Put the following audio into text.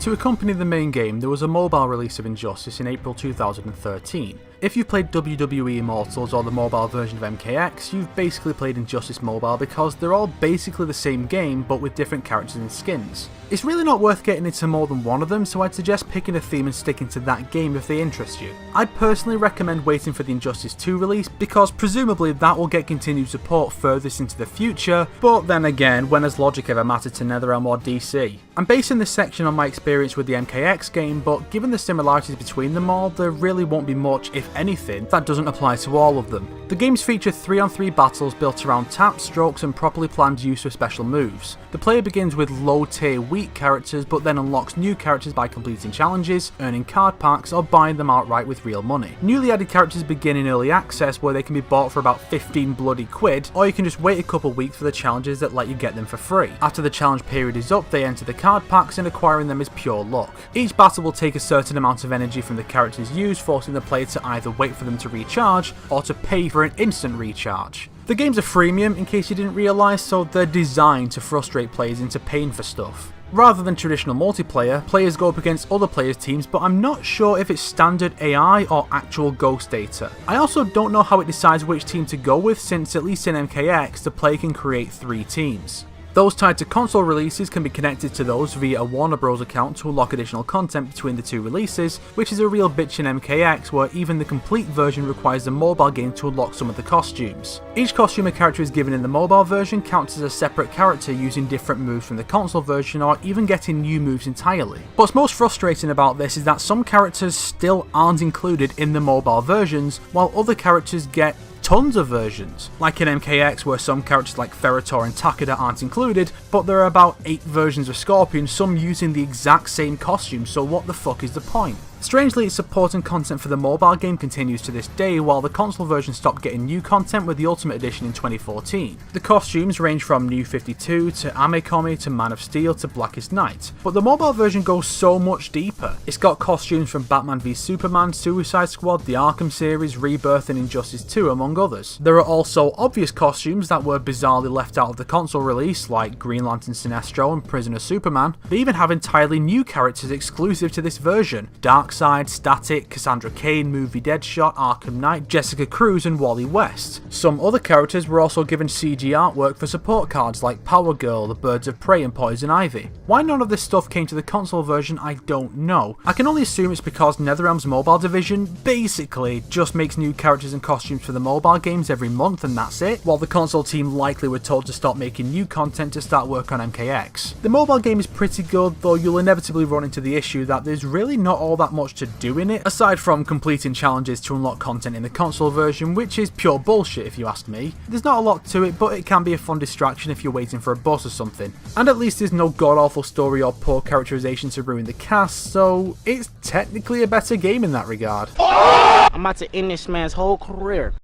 To accompany the main game, there was a mobile release of Injustice in April 2013. If you've played WWE Immortals or the mobile version of MKX, you've basically played Injustice Mobile because they're all basically the same game but with different characters and skins. It's really not worth getting into more than one of them, so I'd suggest picking a theme and sticking to that game if they interest you. I'd personally recommend waiting for the Injustice 2 release because presumably that will get continued support furthest into the future, but then again, when has logic ever mattered to NetherRealm or DC? I'm basing this section on my experience with the MKX game, but given the similarities between them all, there really won't be much, if anything, that doesn't apply to all of them. The games feature 3-on-3 battles built around taps, strokes and properly planned use of special moves. The player begins with low tier weak characters but then unlocks new characters by completing challenges, earning card packs or buying them outright with real money. Newly added characters begin in early access where they can be bought for about 15 bloody quid, or you can just wait a couple weeks for the challenges that let you get them for free. After the challenge period is up, they enter the card packs and acquiring them is pure luck. Each battle will take a certain amount of energy from the characters used, forcing the player to either wait for them to recharge or to pay for an instant recharge. The games are freemium in case you didn't realise, so they're designed to frustrate players into paying for stuff. Rather than traditional multiplayer, players go up against other players' teams, but I'm not sure if it's standard AI or actual ghost data. I also don't know how it decides which team to go with, since at least in MKX the player can create 3 teams. Those tied to console releases can be connected to those via a Warner Bros account to unlock additional content between the 2 releases, which is a real bitch in MKX where even the complete version requires the mobile game to unlock some of the costumes. Each costume a character is given in the mobile version counts as a separate character using different moves from the console version or even getting new moves entirely. What's most frustrating about this is that some characters still aren't included in the mobile versions, while other characters get tons of versions, like in MKX where some characters like Ferritor and Takeda aren't included, but there are about 8 versions of Scorpion, some using the exact same costume, so what the fuck is the point? Strangely, its support and content for the mobile game continues to this day, while the console version stopped getting new content with the Ultimate Edition in 2014. The costumes range from New 52 to Amekomi to Man of Steel to Blackest Night, but the mobile version goes so much deeper. It's got costumes from Batman v Superman, Suicide Squad, the Arkham series, Rebirth and Injustice 2 among others. There are also obvious costumes that were bizarrely left out of the console release, like Green Lantern Sinestro and Prisoner Superman. They even have entirely new characters exclusive to this version: Darkseid, Static, Cassandra Cain, Movie Deadshot, Arkham Knight, Jessica Cruz and Wally West. Some other characters were also given CG artwork for support cards like Power Girl, the Birds of Prey and Poison Ivy. Why none of this stuff came to the console version I don't know. I can only assume it's because NetherRealm's mobile division basically just makes new characters and costumes for the mobile games every month and that's it, while the console team likely were told to stop making new content to start work on MKX. The mobile game is pretty good, though you'll inevitably run into the issue that there's really not all that much to do in it, aside from completing challenges to unlock content in the console version, which is pure bullshit if you ask me. There's not a lot to it, but it can be a fun distraction if you're waiting for a boss or something. And at least there's no god-awful story or poor characterization to ruin the cast, so it's technically a better game in that regard. I'm about to end this man's whole career.